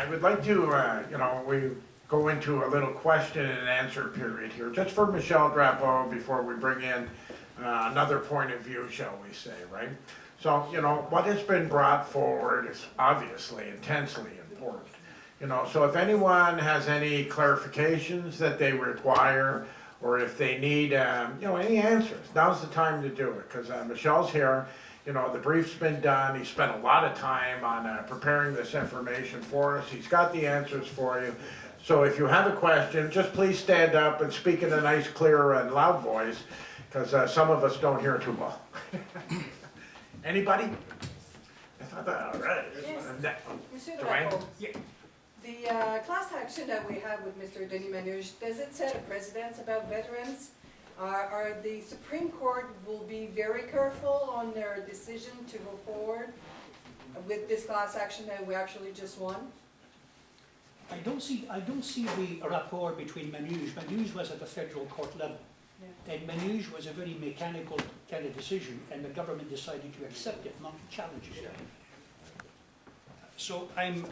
I would like to, we go into a little question and answer period here, just for Michelle Drapeau before we bring in another point of view, shall we say, right? So, what has been brought forward is obviously intensely important. So if anyone has any clarifications that they require, or if they need, any answers, now's the time to do it, because Michelle's here. The brief's been done. He spent a lot of time on preparing this information for us. He's got the answers for you. So if you have a question, just please stand up and speak in a nice, clear, and loud voice, because some of us don't hear too well. Anybody? I thought that, all right. Yes. Monsieur Dwayne? Drapeau, the class action that we have with Mr. Denis Manouche, does it set a precedence about veterans? Are the Supreme Court will be very careful on their decision to go forward with this class action that we actually just won? I don't see the rapport between Manouche. Manouche was at the federal court level. Yeah. And Manouche was a very mechanical kind of decision, and the government decided to accept it, not to challenge it. So I'm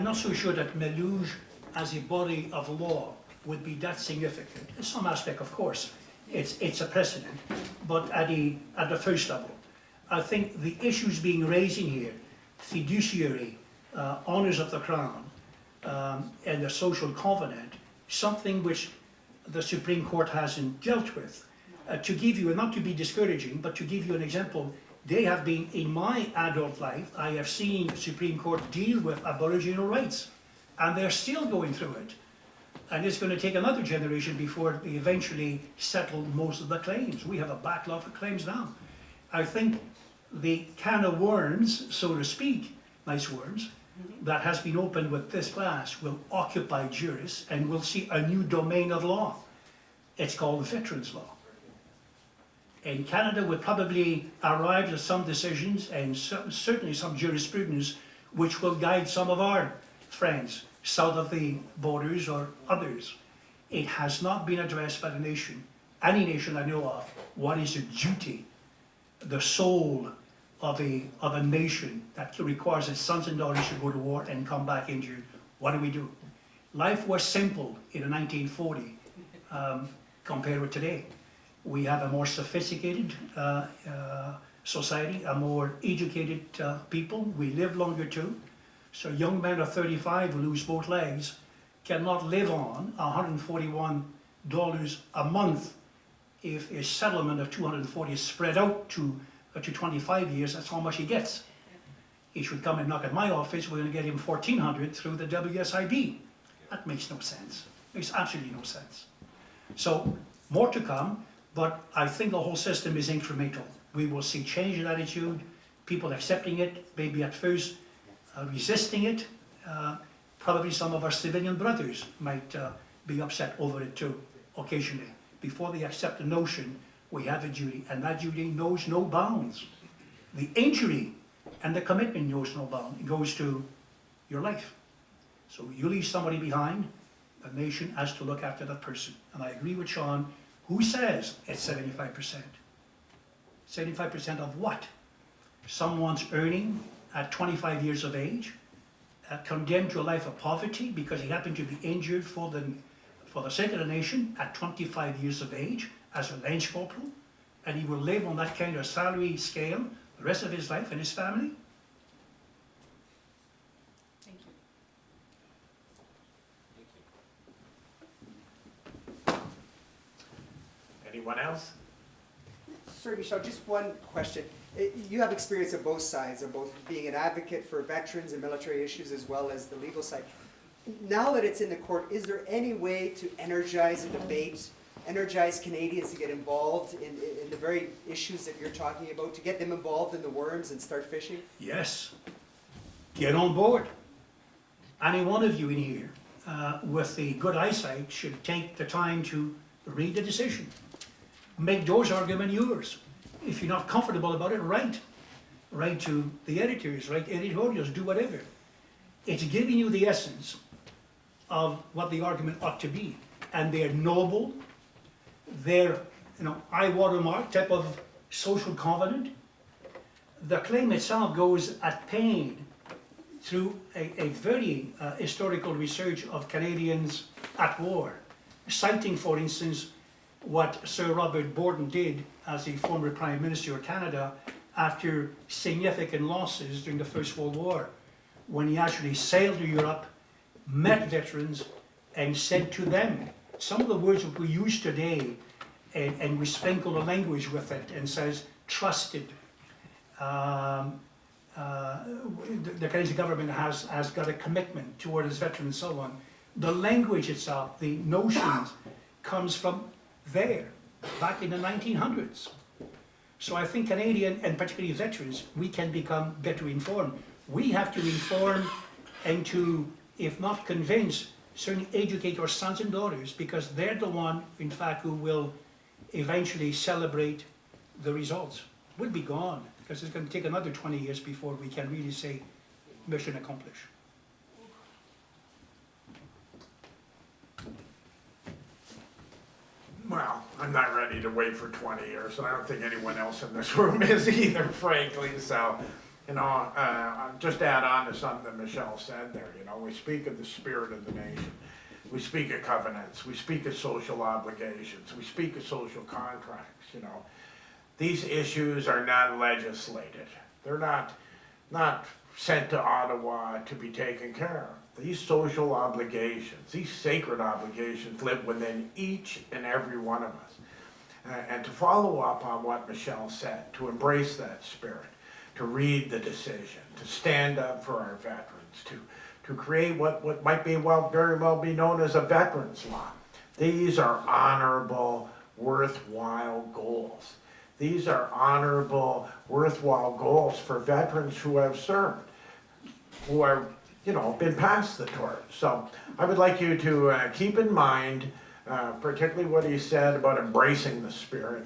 not so sure that Manouche as a body of law would be that significant. In some aspect, of course, it's a precedent, but at the first level, I think the issues being raised in here, fiduciary, honours of the crown, and the social covenant, something which the Supreme Court hasn't dealt with. To give you, not to be discouraging, but to give you an example, they have been, in my adult life, I have seen the Supreme Court deal with Aboriginal rights, and they're still going through it. And it's going to take another generation before they eventually settle most of the claims. We have a backlog of claims now. I think the can of worms, so to speak, nice worms, that has been opened with this class will occupy jurists, and we'll see a new domain of law. It's called the veterans law. And Canada will probably arrive at some decisions and certainly some jurisprudence which will guide some of our friends south of the borders or others. It has not been addressed by the nation, any nation I know of. What is the duty, the soul of a nation that requires its sons and daughters to go to war and come back injured? What do we do? Life was simple in the 1940 compared with today. We have a more sophisticated society, a more educated people. We live longer too. So young men of 35 who lose both legs cannot live on $141 a month if a settlement of 240 is spread out to 25 years. That's how much he gets. He should come and knock at my office. We're going to get him $1,400 through the WSIB. That makes no sense. Makes absolutely no sense. So more to come, but I think the whole system is incremental. We will see change in attitude, people accepting it, maybe at first resisting it. Probably some of our civilian brothers might be upset over it too, occasionally. Before they accept the notion, we have a duty, and that duty knows no bounds. The injury and the commitment knows no bound. It goes to your life. So you leave somebody behind, the nation has to look after that person. And I agree with Sean, who says it's 75%? 75% of what? Someone's earning at 25 years of age, condemned to a life of poverty because he happened to be injured for the sake of the nation at 25 years of age as a lance corporal, and he will live on that kind of salary scale the rest of his life and his family? Thank you. Anyone else? Sorry, Michelle, just one question. You have experience on both sides, of both being an advocate for veterans and military issues as well as the legal side. Now that it's in the court, is there any way to energize a debate, energize Canadians to get involved in the very issues that you're talking about, to get them involved in the worms and start fishing? Yes. Get on board. Any one of you in here with the good eyesight should take the time to read the decision. Make those arguments yours. If you're not comfortable about it, write. Write to the editors, write editorials, do whatever. It's giving you the essence of what the argument ought to be. And they're noble, they're high watermark type of social covenant. The claim itself goes at pain through a very historical research of Canadians at war, citing, for instance, what Sir Robert Borden did as the former Prime Minister of Canada after significant losses during the First World War, when he actually sailed to Europe, met veterans, and said to them some of the words that we use today, and we sprinkle the language with it, and says, trusted. The Canadian government has got a commitment toward its veterans and so on. The language itself, the notions, comes from there, back in the 1900s. So I think Canadian, and particularly veterans, we can become better informed. We have to inform and to, if not convince, certainly educate our sons and daughters, because they're the one, in fact, who will eventually celebrate the results. We'll be gone, because it's going to take another 20 years before we can really say mission accomplished. Well, I'm not ready to wait for 20 years, and I don't think anyone else in this room is either, frankly. So, just add on to something that Michelle said there. We speak of the spirit of the nation. We speak of covenants. We speak of social obligations. We speak of social contracts. These issues are not legislated. They're not sent to Ottawa to be taken care of. These social obligations, these sacred obligations, live within each and every one of us. And to follow up on what Michelle said, to embrace that spirit, to read the decision, to stand up for our veterans, to create what might be very well be known as a veterans law. These are honorable, worthwhile goals. These are honorable, worthwhile goals for veterans who have served, who are, been passed the torch. So I would like you to keep in mind, particularly what he said about embracing the spirit,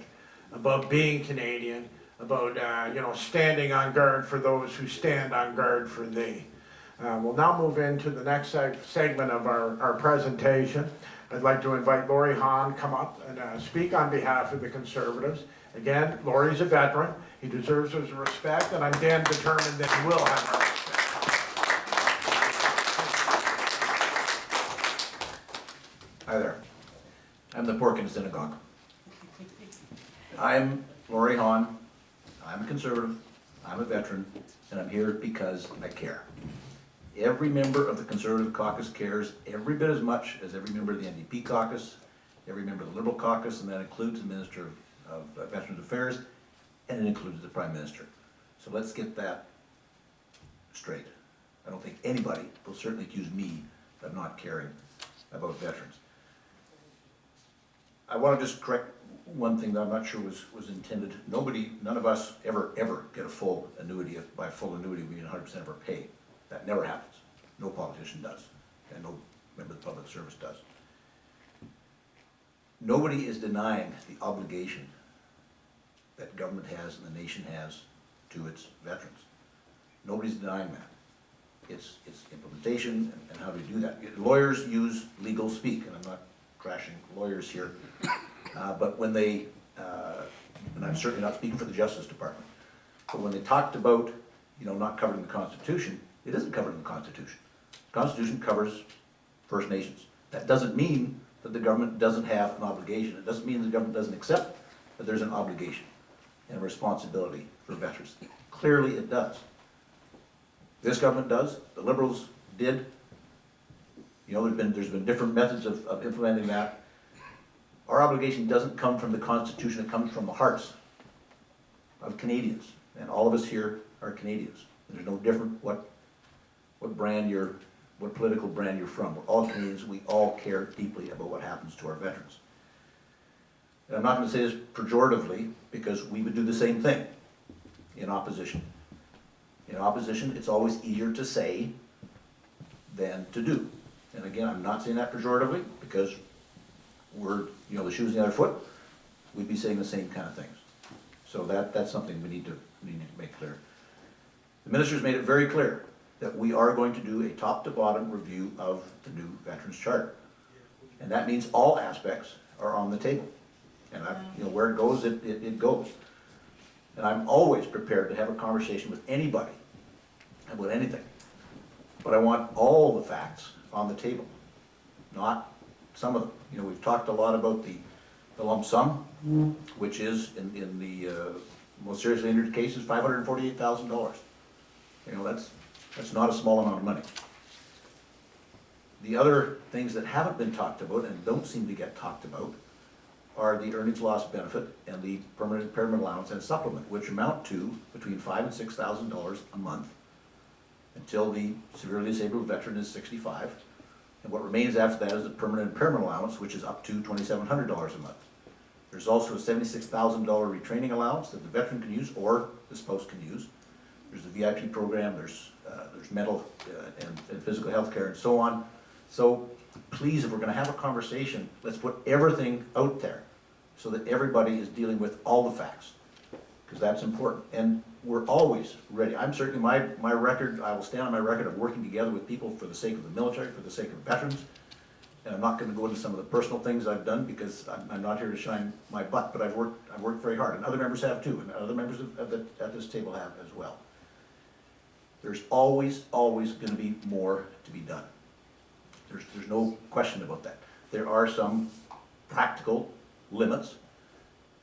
about being Canadian, about, standing on guard for those who stand on guard for thee. We'll now move into the next segment of our presentation. I'd like to invite Laurie Hahn come up and speak on behalf of the Conservatives. Again, Laurie's a veteran. He deserves his respect, and I'm damn determined that he will have our respect. Hi there. I'm the pork in the synagogue. I'm Laurie Hahn. I'm a Conservative. I'm a veteran, and I'm here because I care. Every member of the Conservative caucus cares every bit as much as every member of the NDP caucus, every member of the Liberal caucus, and that includes the Minister of Veterans Affairs, and it includes the Prime Minister. So let's get that straight. I don't think anybody will certainly accuse me of not caring about veterans. I want to just correct one thing that I'm not sure was intended. None of us ever get a full annuity. By full annuity, we get 100% of our pay. That never happens. No politician does, and no member of the public service does. Nobody is denying the obligation that government has and the nation has to its veterans. Nobody's denying that. It's implementation and how do you do that. Lawyers use legal speak, and I'm not trashing lawyers here, but when they, and I'm certainly not speaking for the Justice Department, but when they talked about, not covering the Constitution, it isn't covered in the Constitution. The Constitution covers First Nations. That doesn't mean that the government doesn't have an obligation. It doesn't mean the government doesn't accept that there's an obligation and a responsibility for veterans. Clearly it does. This government does, the Liberals did. There's been different methods of implementing that. Our obligation doesn't come from the Constitution, it comes from the hearts of Canadians. And all of us here are Canadians. There's no different what political brand you're from. We're all Canadians, we all care deeply about what happens to our veterans. And I'm not going to say this pejoratively, because we would do the same thing in opposition. In opposition, it's always easier to say than to do. And again, I'm not saying that pejoratively, because we're, the shoe's on the other foot, we'd be saying the same kind of things. So that's something we need to make clear. The minister's made it very clear that we are going to do a top-to-bottom review of the new Veterans Charter. And that means all aspects are on the table. And where it goes, it goes. And I'm always prepared to have a conversation with anybody about anything. But I want all the facts on the table, not some of them. You know, we've talked a lot about the lump sum, which is in the most seriously injured cases, $548,000. You know, that's not a small amount of money. The other things that haven't been talked about and don't seem to get talked about are the earnings loss benefit and the permanent impairment allowance and supplement, which amount to between $5,000 and $6,000 a month until the severely disabled veteran is 65. And what remains after that is the permanent impairment allowance, which is up to $2,700 a month. There's also a $76,000 retraining allowance that the veteran can use or the spouse can use. There's a VIP program, there's mental and physical health care and so on. So please, if we're gonna have a conversation, let's put everything out there so that everybody is dealing with all the facts, because that's important. And we're always ready. I'm certainly, my record, I will stand on my record of working together with people for the sake of the military, for the sake of veterans. And I'm not gonna go into some of the personal things I've done because I'm not here to shine my butt, but I've worked very hard, and other members have too, and other members at this table have as well. There's always gonna be more to be done. There's no question about that. There are some practical limits,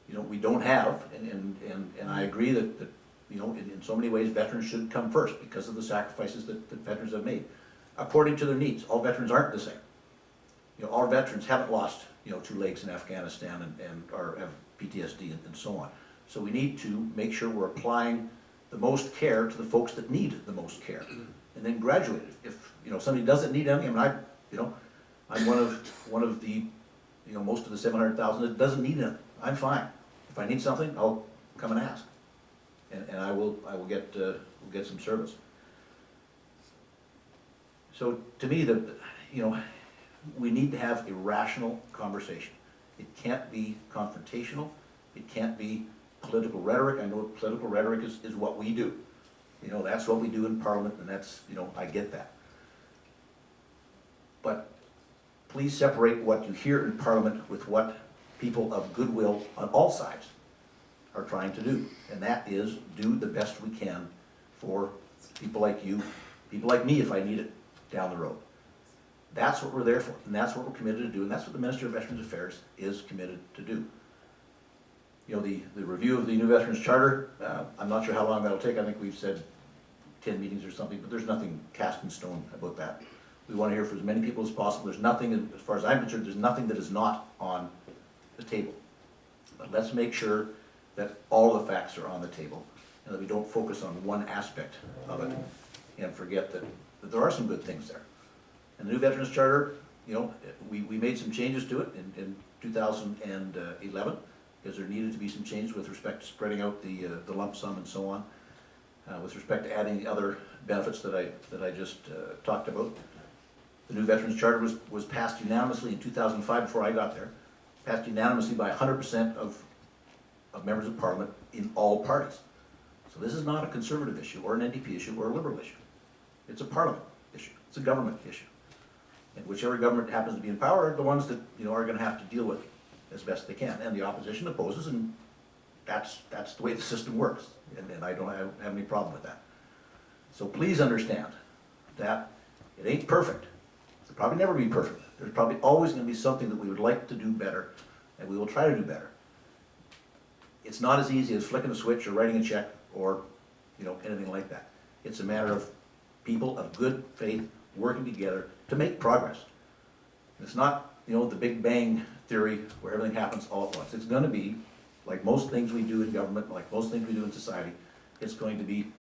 you know, we don't have, and I agree that you know, in so many ways, veterans should come first because of the sacrifices that veterans have made, according to their needs. All veterans aren't the same. You know, all veterans haven't lost, you know, 2 legs in Afghanistan or have PTSD and so on. So we need to make sure we're applying the most care to the folks that need the most care, and then graduate. If you know somebody doesn't need anything, I mean, I'm one of the, you know, most of the 700,000 that doesn't need anything. I'm fine. If I need something, I'll come and ask, and I will get some service. So to me, you know, we need to have a rational conversation. It can't be confrontational. It can't be political rhetoric. I know political rhetoric is what we do. You know, that's what we do in Parliament, and that's, you know, I get that. But please separate what you hear in Parliament with what people of goodwill on all sides are trying to do. And that is do the best we can for people like you, people like me if I need it down the road. That's what we're there for, and that's what we're committed to do, and that's what the Minister of Veterans Affairs is committed to do. You know, the review of the new Veterans Charter, I'm not sure how long that'll take. I think we've said 10 meetings or something, but there's nothing cast in stone about that. We want to hear from as many people as possible. There's nothing, as far as I'm concerned, there's nothing that is not on the table. But let's make sure that all the facts are on the table, and that we don't focus on one aspect of it and forget that there are some good things there. And the new Veterans Charter, you know, we made some changes to it in 2011, because there needed to be some changes with respect to spreading out the lump sum and so on, with respect to adding the other benefits that I just talked about. The new Veterans Charter was passed unanimously in 2005 before I got there, passed unanimously by 100% of members of Parliament in all parties. So this is not a Conservative issue or an NDP issue or a Liberal issue. It's a Parliament issue. It's a government issue. And whichever government happens to be in power are the ones that, you know, are going to have to deal with it as best they can. And the opposition opposes, and that's the way the system works. And I don't have any problem with that. So please understand that it ain't perfect. It'll probably never be perfect. There's probably always going to be something that we would like to do better, and we will try to do better. It's not as easy as flicking a switch or writing a check or, you know, anything like that. It's a matter of people of good faith working together to make progress. It's not, you know, the Big Bang theory where everything happens all at once. It's going to be, like most things we do in government, like most things we do in society, it's going to be